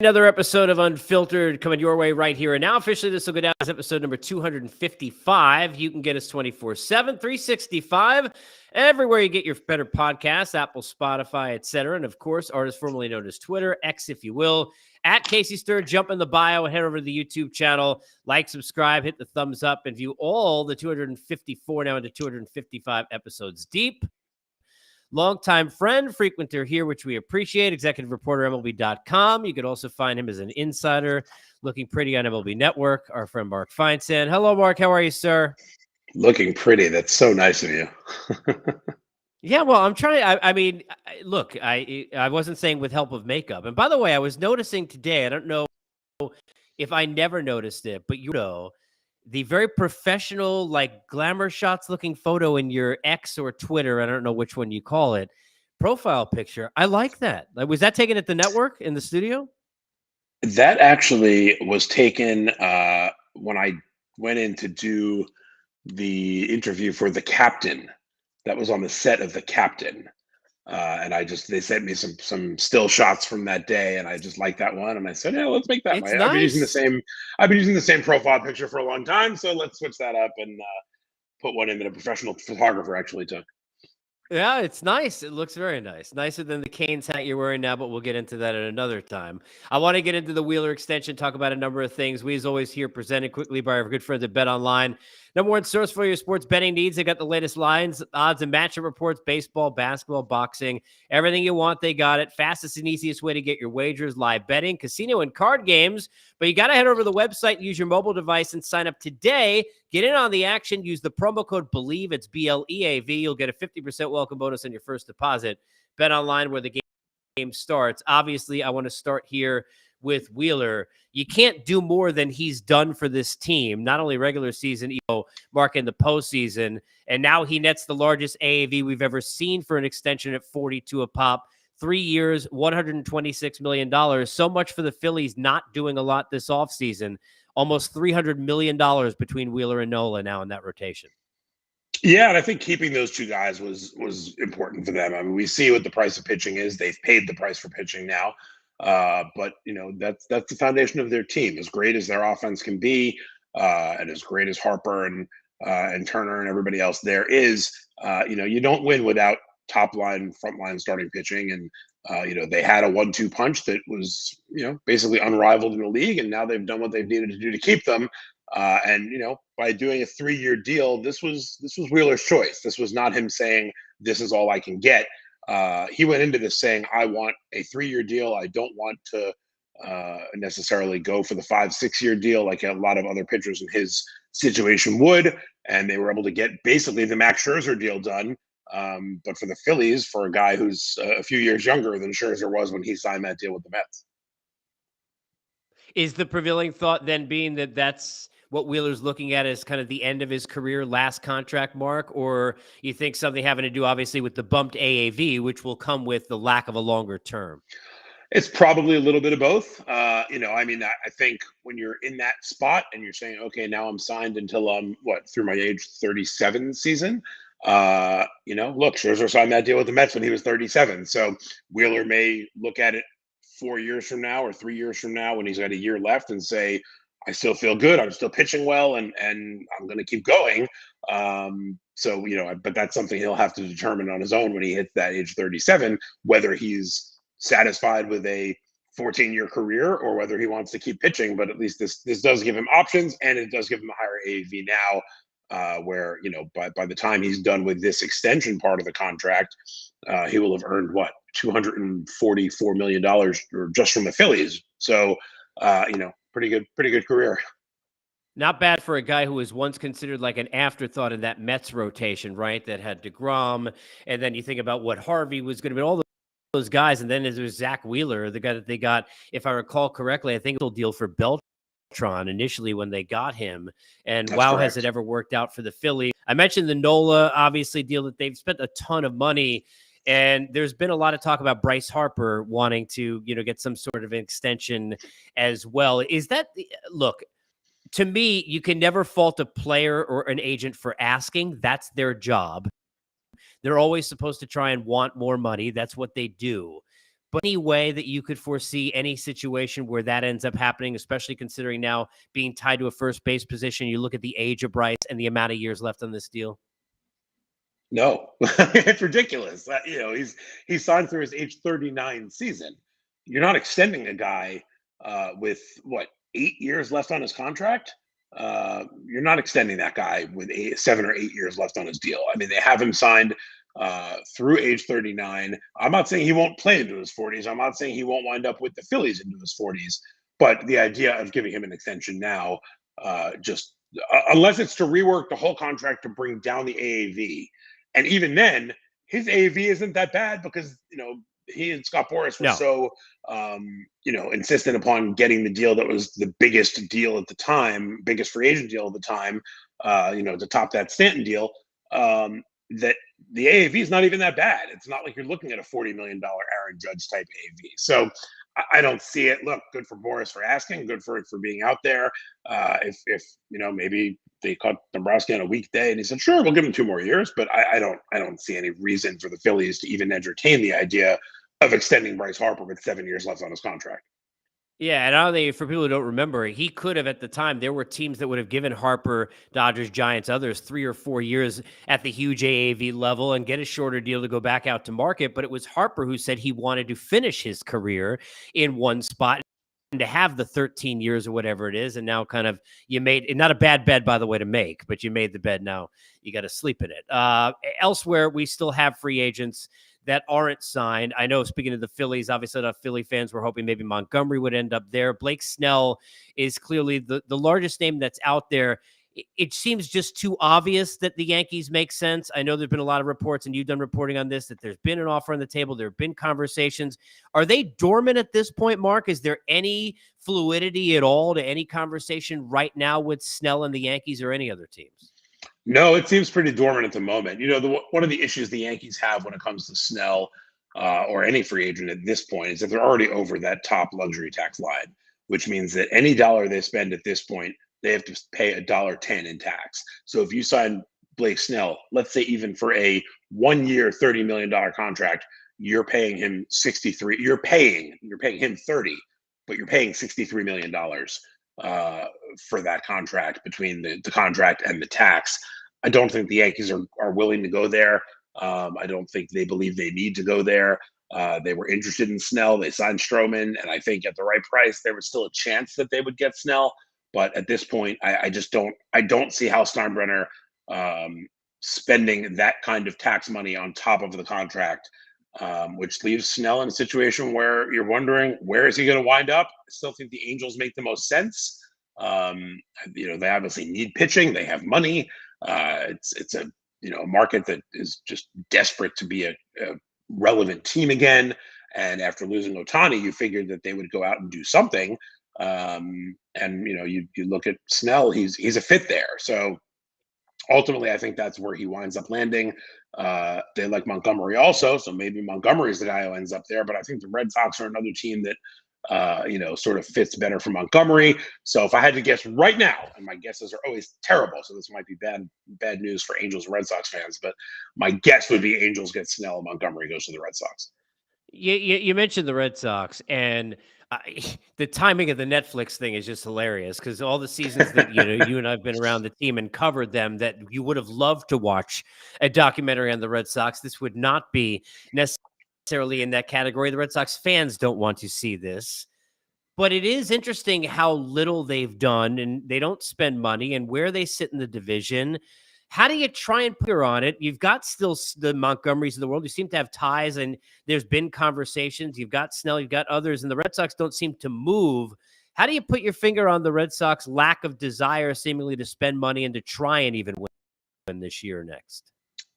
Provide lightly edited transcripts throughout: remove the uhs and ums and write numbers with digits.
Another episode of Unfiltered coming your way right here and now. Officially, this will go down as episode number 255. You can get us 24/7, 365, everywhere you get your better podcasts, Apple, Spotify, etc. And of course, artists formerly known as Twitter, X, if you will, at Casey Sturr. Jump in the bio, head over to the YouTube channel, like, subscribe, hit the thumbs up, and view all the 254 now into 255 episodes deep. Longtime friend, frequenter here, which we appreciate, executive reporter, MLB.com. You could also find him as an insider, looking pretty on MLB Network, our friend Mark Feinsand. Hello, Mark. How are you, sir? Looking pretty. That's so nice of you. Yeah, well, I'm trying. Look, I wasn't saying with help of makeup. And by the way, I was noticing today, I don't know if I never noticed it, but the very professional, like glamour shots looking photo in your X or Twitter, I don't know which one you call it, profile picture. I like that. Like, was that taken at the network in the studio? That actually was taken when I went in to do the interview for The Captain. That was on the set of The Captain. And they sent me some still shots from that day, and I just liked that one, and I said, yeah, let's make that. It's I've nice. I've been using the same profile picture for a long time, so let's switch that up and put one in that a professional photographer actually took. Yeah, it's nice. It looks very nice. Nicer than the Canes hat you're wearing now, but we'll get into that at another time. I want to get into the Wheeler extension, talk about a number of things. We, as always, here presented quickly by our good friends at Bet Online. Number one source for your sports betting needs. They got the latest lines, odds, and matchup reports, baseball, basketball, boxing, everything you want. They got it. Fastest and easiest way to get your wagers, live betting, casino, and card games. But you got to head over to the website, use your mobile device, and sign up today. Get in on the action. Use the promo code BELIEVE. It's BLEAV. You'll get a 50% welcome bonus on your first deposit. Bet Online, where the game starts. Obviously, I want to start here with Wheeler. You can't do more than he's done for this team, not only regular season, Mark, in the postseason. And now he nets the largest AAV we've ever seen for an extension at 42 a pop. 3 years, $126 million. So much for the Phillies not doing a lot this offseason. Almost $300 million between Wheeler and Nola now in that rotation. Yeah, and I think keeping those two guys was important for them. I mean, we see what the price of pitching is. They've paid the price for pitching now. But that's the foundation of their team. As great as their offense can be, and as great as Harper and Turner and everybody else there is, you don't win without top line, front line starting pitching. And they had a 1-2 punch that was basically unrivaled in the league, and now they've done what they've needed to do to keep them. And by doing a 3-year deal, this was Wheeler's choice. This was not him saying this is all I can get. He went into this saying, I want a 3-year deal. I don't want to necessarily go for the 5-6 year deal like a lot of other pitchers in his situation would. And they were able to get basically the Max Scherzer deal done. But for the Phillies, for a guy who's a few years younger than Scherzer was when he signed that deal with the Mets. Is the prevailing thought then being that that's what Wheeler's looking at as kind of the end of his career, last contract mark? Or you think something having to do, obviously, with the bumped AAV, which will come with the lack of a longer term? It's probably a little bit of both. I think when you're in that spot and you're saying, okay, now I'm signed until I'm through my age 37 season. Look, Scherzer signed that deal with the Mets when he was 37. So Wheeler may look at it 4 years from now or 3 years from now when he's got a year left and say, I still feel good. I'm still pitching well, and I'm going to keep going. But that's something he'll have to determine on his own when he hits that age 37, whether he's satisfied with a 14-year career or whether he wants to keep pitching. But at least this does give him options, and it does give him a higher AAV now, where by the time he's done with this extension part of the contract, he will have earned $244 million or just from the Phillies. So pretty good career. Not bad for a guy who was once considered like an afterthought in that Mets rotation, right? That had DeGrom, and then you think about what Harvey was going to be, all those guys, and then there's Zach Wheeler, the guy that they got, if I recall correctly, I think it was a deal for Beltran initially when they got him, and That's wow, correct. has it ever worked out for the Phillies? I mentioned the Nola, obviously, deal that they've spent a ton of money. And there's been a lot of talk about Bryce Harper wanting to, get some sort of an extension as well. Is that, look, to me, you can never fault a player or an agent for asking. That's their job. They're always supposed to try and want more money. That's what they do. But any way that you could foresee any situation where that ends up happening, especially considering now being tied to a first base position, you look at the age of Bryce and the amount of years left on this deal? No, it's ridiculous. He signed through his age 39 season. You're not extending a guy with what 8 years left on his contract. You're not extending that guy with 7 or 8 years left on his deal. I mean, they have him signed through age 39. I'm not saying he won't play into his 40s. I'm not saying he won't wind up with the Phillies into his 40s. But the idea of giving him an extension now, just unless it's to rework the whole contract to bring down the AAV. And even then, his AAV isn't that bad because, he and Scott Boras were so, insistent upon getting the deal that was the biggest deal at the time, biggest free agent deal at the time, to top that Stanton deal, that the AAV is not even that bad. It's not like you're looking at a $40 million Aaron Judge type AAV. So I don't see it. Look, good for Boras for asking, good for being out there. If maybe they caught Dombrowski on a weekday and he said, sure, we'll give him 2 more years. But I don't see any reason for the Phillies to even entertain the idea of extending Bryce Harper with 7 years left on his contract. Yeah, and I don't think, for people who don't remember, he could have, at the time, there were teams that would have given Harper, Dodgers, Giants, others 3 or 4 years at the huge AAV level and get a shorter deal to go back out to market. But it was Harper who said he wanted to finish his career in one spot and to have the 13 years or whatever it is. And now kind of you made, not a bad bed, by the way, to make, but you made the bed. Now you got to sleep in it. Elsewhere, we still have free agents that aren't signed. I know, speaking of the Phillies, obviously the Philly fans were hoping maybe Montgomery would end up there. Blake Snell is clearly the largest name that's out there. It seems just too obvious that the Yankees make sense. I know there's been a lot of reports, and you've done reporting on this, that there's been an offer on the table. There have been conversations. Are they dormant at this point, Mark? Is there any fluidity at all to any conversation right now with Snell and the Yankees or any other teams? No, it seems pretty dormant at the moment. One of the issues the Yankees have when it comes to Snell or any free agent at this point is that they're already over that top luxury tax line, which means that any dollar they spend at this point, they have to pay $1.10 in tax. So if you sign Blake Snell, let's say even for a 1-year, $30 million contract, you're paying him 63. You're paying him 30, but you're paying $63 million for that contract between the contract and the tax. I don't think the Yankees are willing to go there. I don't think they believe they need to go there. They were interested in Snell. They signed Stroman, and I think at the right price, there was still a chance that they would get Snell. But at this point, I just don't. I don't see how Steinbrenner spending that kind of tax money on top of the contract, which leaves Snell in a situation where you're wondering, where is he going to wind up? I still think the Angels make the most sense. They obviously need pitching. They have money. It's a market that is just desperate to be a relevant team again. And after losing Ohtani, you figured that they would go out and do something. You look at Snell, he's a fit there. So ultimately, I think that's where he winds up landing. They like Montgomery also, so maybe Montgomery is the guy who ends up there. But I think the Red Sox are another team that sort of fits better for Montgomery. So if I had to guess right now, and my guesses are always terrible, so this might be bad news for Angels and Red Sox fans, but my guess would be Angels get Snell and Montgomery goes to the Red Sox. You mentioned the Red Sox, and the timing of the Netflix thing is just hilarious because all the seasons that you and I've been around the team and covered them, that you would have loved to watch a documentary on the Red Sox. This would not be necessarily in that category. The Red Sox fans don't want to see this, but it is interesting how little they've done, and they don't spend money, and where they sit in the division. How do you try and put her on it? You've got still the Montgomerys of the world. You seem to have ties, and there's been conversations. You've got Snell, you've got others, and the Red Sox don't seem to move. How do you put your finger on the Red Sox lack of desire, seemingly, to spend money and to try and even win this year or next?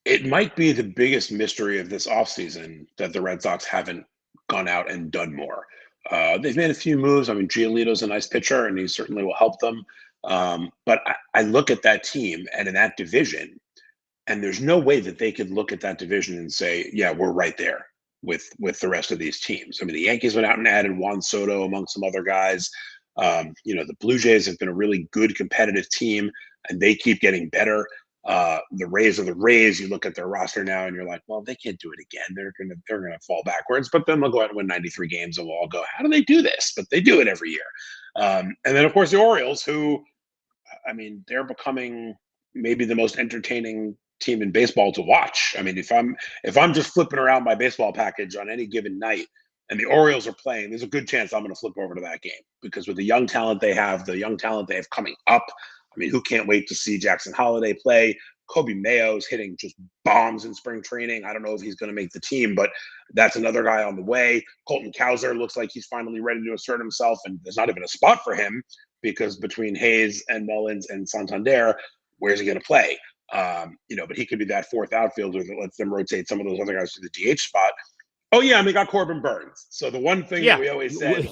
It might be the biggest mystery of this offseason that the Red Sox haven't gone out and done more. They've made a few moves. I mean, Giolito's a nice pitcher, and he certainly will help them. But I look at that team and in that division, and there's no way that they could look at that division and say, yeah, we're right there with the rest of these teams. I mean, the Yankees went out and added Juan Soto among some other guys. The Blue Jays have been a really good competitive team, and they keep getting better. The Rays are the Rays. You look at their roster now, and you're like, well, they can't do it again. They're gonna fall backwards. But then they'll go out and win 93 games, and we'll all go, how do they do this? But they do it every year. And then of course the Orioles, who, I mean, they're becoming maybe the most entertaining team in baseball to watch. I mean, if I'm just flipping around my baseball package on any given night and the Orioles are playing, there's a good chance I'm going to flip over to that game because with the young talent they have, coming up, I mean, who can't wait to see Jackson Holiday play? Kobe Mayo's hitting just bombs in spring training. I don't know if he's going to make the team, but that's another guy on the way. Colton Cowser looks like he's finally ready to assert himself, and there's not even a spot for him because between Hayes and Mullins and Santander, where's he going to play? But he could be that fourth outfielder that lets them rotate some of those other guys to the DH spot. Oh yeah, and they got Corbin Burns. So the one thing that we always said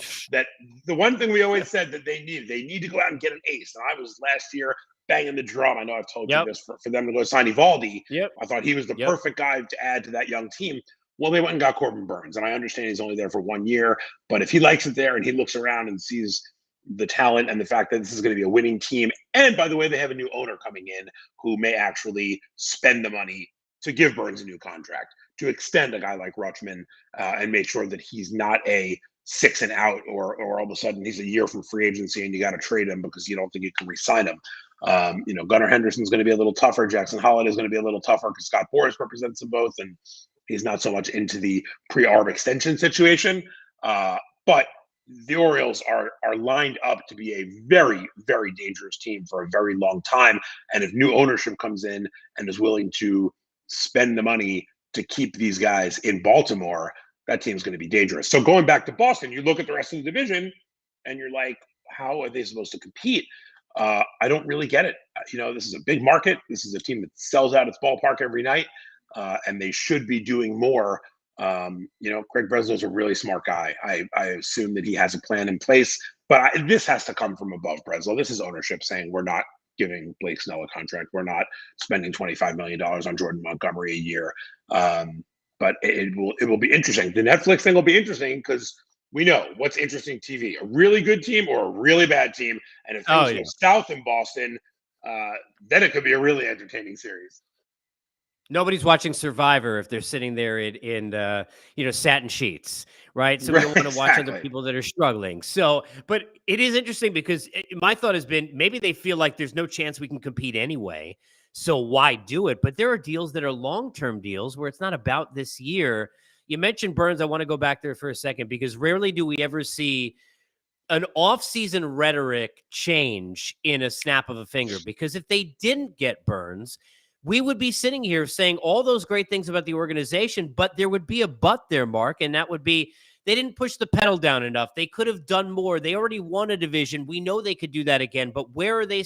that they need to go out and get an ace. And I was last year banging the drum. I know I've told you this for them to go sign Evaldi. I thought he was the perfect guy to add to that young team. Well, they went and got Corbin Burns, and I understand he's only there for 1 year, but if he likes it there and he looks around and sees the talent and the fact that this is going to be a winning team. And by the way, they have a new owner coming in who may actually spend the money to give Burns a new contract, to extend a guy like Rutschman and make sure that he's not a 6 and out or all of a sudden he's a year from free agency and you got to trade him because you don't think you can re-sign him. Gunnar Henderson's going to be a little tougher. Jackson Holiday is going to be a little tougher because Scott Boras represents them both and he's not so much into the pre-arb extension situation. But the Orioles are lined up to be a very, very dangerous team for a very long time. And if new ownership comes in and is willing to spend the money to keep these guys in Baltimore, that team's going to be dangerous. So going back to Boston, you look at the rest of the division and you're like, how are they supposed to compete? I don't really get it. This is a big market. This is a team that sells out its ballpark every night, and they should be doing more. Craig Breslow's a really smart guy. I assume that he has a plan in place, but this has to come from above Breslow. This is ownership saying we're not giving Blake Snell a contract. We're not spending $25 million on Jordan Montgomery a year. But it will be interesting. The Netflix thing will be interesting because we know what's interesting TV, a really good team or a really bad team. And if things go south in Boston, then it could be a really entertaining series. Nobody's watching Survivor if they're sitting there in satin sheets, right? So we don't want to watch other people that are struggling. So, but it is interesting because my thought has been maybe they feel like there's no chance we can compete anyway. So why do it? But there are deals that are long-term deals where it's not about this year. You mentioned Burns. I want to go back there for a second because rarely do we ever see an off-season rhetoric change in a snap of a finger. Because if they didn't get Burns, we would be sitting here saying all those great things about the organization, but there would be a but there, Mark, and that would be they didn't push the pedal down enough. They could have done more. They already won a division. We know they could do that again, but where are they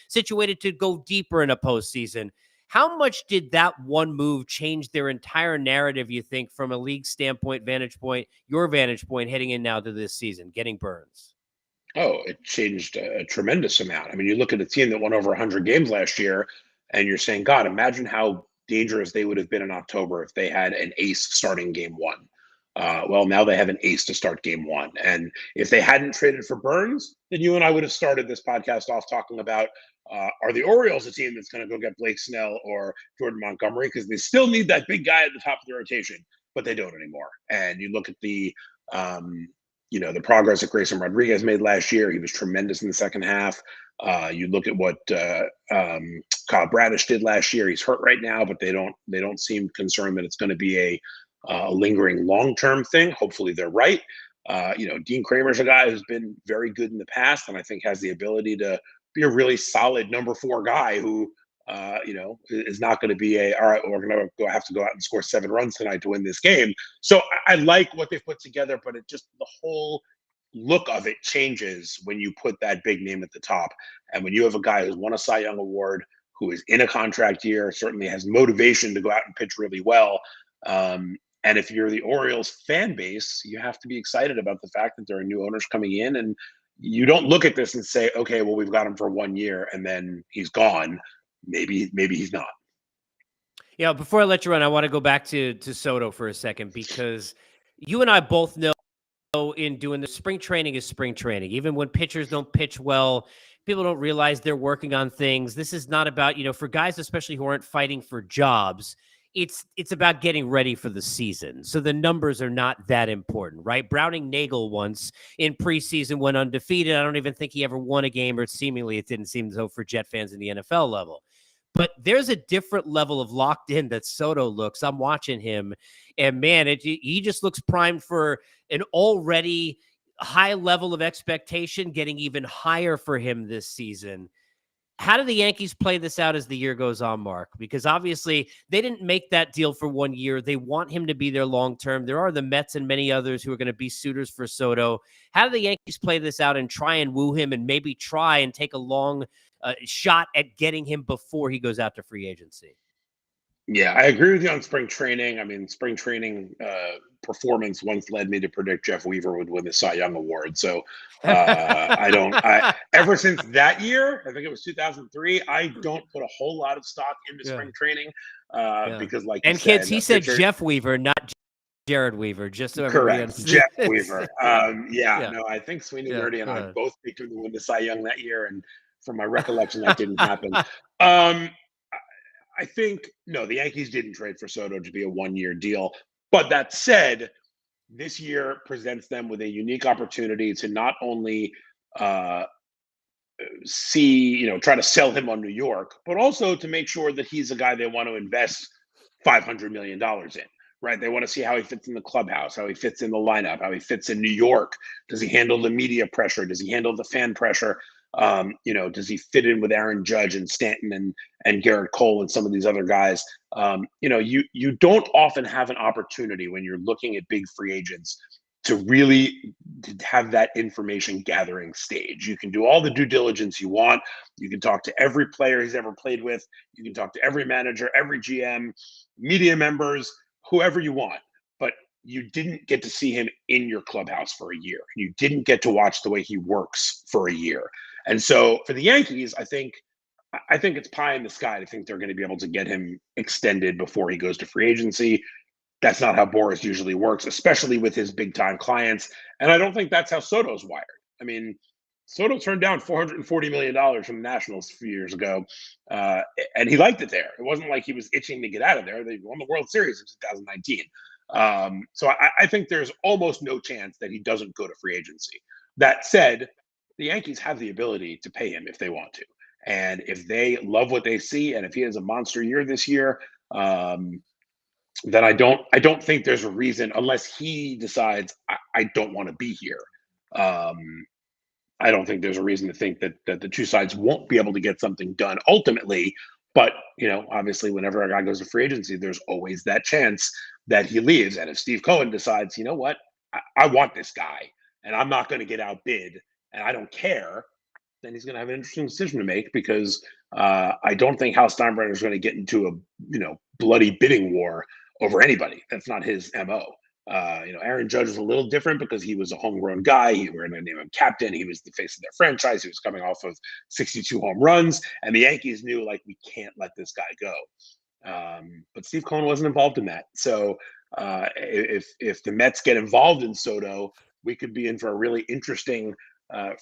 situated to go deeper in a postseason? How much did that one move change their entire narrative, you think, from a league standpoint, your vantage point heading in now to this season, getting Burns? Oh, it changed a tremendous amount. I mean, you look at a team that won over 100 games last year, and you're saying, God, imagine how dangerous they would have been in October if they had an ace starting game one. Well, now they have an ace to start game one. And if they hadn't traded for Burns, then you and I would have started this podcast off talking about, are the Orioles a team that's going to go get Blake Snell or Jordan Montgomery? Because they still need that big guy at the top of the rotation, but they don't anymore. And you look at the progress that Grayson Rodriguez made last year. He was tremendous in the second half. You look at what Kyle Bradish did last year. He's hurt right now, but they don't seem concerned that it's going to be a lingering long-term thing. Hopefully they're right. Dean Kramer's a guy who's been very good in the past, and I think has the ability to be a really solid number 4 guy who, is not going to be all right, we're going to have to go out and score 7 runs tonight to win this game. So I like what they've put together, but the whole look of it changes when you put that big name at the top. And when you have a guy who's won a Cy Young Award, who is in a contract year, certainly has motivation to go out and pitch really well. And if you're the Orioles fan base, you have to be excited about the fact that there are new owners coming in, and you don't look at this and say, okay, well, we've got him for 1 year and then he's gone. Maybe he's not. Yeah. Before I let you run, I want to go back to Soto for a second, because you and I both know in doing the spring training is spring training. Even when pitchers don't pitch well, people don't realize they're working on things. This is not about, for guys, especially who aren't fighting for jobs. It's about getting ready for the season. So the numbers are not that important, right? Browning Nagel once in preseason went undefeated. I don't even think he ever won a game, or seemingly it didn't seem so for Jet fans in the NFL level. But there's a different level of locked in that Soto looks. I'm watching him, and man, he just looks primed for an already high level of expectation, getting even higher for him this season. How do the Yankees play this out as the year goes on, Mark? Because obviously they didn't make that deal for 1 year. They want him to be there long term. There are the Mets and many others who are going to be suitors for Soto. How do the Yankees play this out and try and woo him and maybe try and take a long shot at getting him before he goes out to free agency? Yeah, I agree with you on spring training. I mean, spring training performance once led me to predict Jeff Weaver would win the Cy Young Award. So ever since that year, I think it was 2003, I don't put a whole lot of stock into spring training because, like you and said, kids, he said Jeff Weaver, not Jared Weaver, just so everybody understands. Jeff Weaver. No, I think Sweeney Dirty and I both picked him to win the Cy Young that year, and from my recollection, that didn't happen. I think, no, the Yankees didn't trade for Soto to be a 1-year deal. But that said, this year presents them with a unique opportunity to not only try to sell him on New York, but also to make sure that he's a guy they want to invest $500 million in, right? They want to see how he fits in the clubhouse, how he fits in the lineup, how he fits in New York. Does he handle the media pressure? Does he handle the fan pressure? Does he fit in with Aaron Judge and Stanton and Garrett Cole and some of these other guys? You don't often have an opportunity when you're looking at big free agents to really have that information gathering stage. You can do all the due diligence you want. You can talk to every player he's ever played with. You can talk to every manager, every GM, media members, whoever you want. But you didn't get to see him in your clubhouse for a year. You didn't get to watch the way he works for a year. And so for the Yankees, I think it's pie in the sky to think they're going to be able to get him extended before he goes to free agency. That's not how Boras usually works, especially with his big time clients. And I don't think that's how Soto's wired. I mean, Soto turned down $440 million from the Nationals a few years ago, and he liked it there. It wasn't like he was itching to get out of there. They won the World Series in 2019. So I think there's almost no chance that he doesn't go to free agency. That said, the Yankees have the ability to pay him if they want to. And if they love what they see, and if he has a monster year this year, then I don't think there's a reason, unless he decides I don't want to be here. I don't think there's a reason to think that the two sides won't be able to get something done ultimately. But, obviously, whenever a guy goes to free agency, there's always that chance that he leaves. And if Steve Cohen decides, you know what, I want this guy and I'm not going to get outbid and I don't care, then he's going to have an interesting decision to make, because I don't think Hal Steinbrenner is going to get into a bloody bidding war over anybody. That's not his MO. Aaron Judge was a little different because he was a homegrown guy. He were going to name him captain. He was the face of their franchise. He was coming off of 62 home runs, and the Yankees knew, like, we can't let this guy go. But Steve Cohen wasn't involved in that. So if the Mets get involved in Soto, we could be in for a really interesting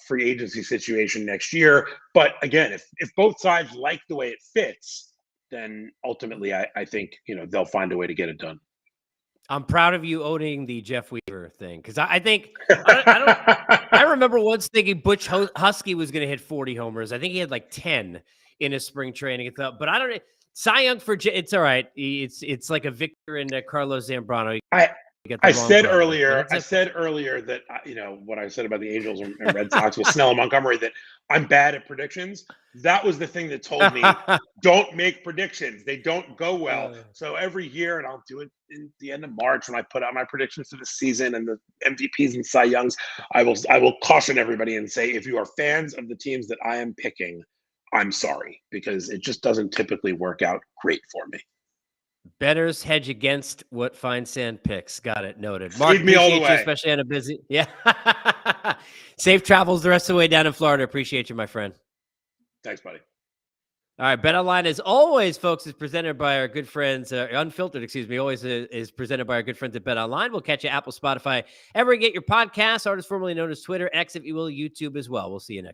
free agency situation next year. But again, if both sides like the way it fits, then ultimately I think they'll find a way to get it done. I'm proud of you owning the Jeff Weaver thing, because I think I remember once thinking Butch Husky was going to hit 40 homers. I think he had like 10 in his spring training. But I don't. Cy Young for it's all right. It's like a Victor and Carlos Zambrano. I said earlier that what I said about the Angels and Red Sox with Snell and Montgomery, that I'm bad at predictions. That was the thing that told me don't make predictions. They don't go well. So every year, and I'll do it in the end of March when I put out my predictions for the season and the MVPs and Cy Youngs, I will caution everybody and say, if you are fans of the teams that I am picking, I'm sorry, because it just doesn't typically work out great for me. Bettors hedge against what Feinsand picks. Got it. Noted. Mark, Feed me all the way. Especially on a busy. Yeah. Safe travels the rest of the way down in Florida. Appreciate you, my friend. Thanks, buddy. All right, Bet Online, as always, folks, is presented by our good friends. Unfiltered, excuse me, always is presented by our good friends at Bet Online. We'll catch you Apple, Spotify, ever get your podcasts. Artists formerly known as Twitter, X, if you will, YouTube as well. We'll see you next.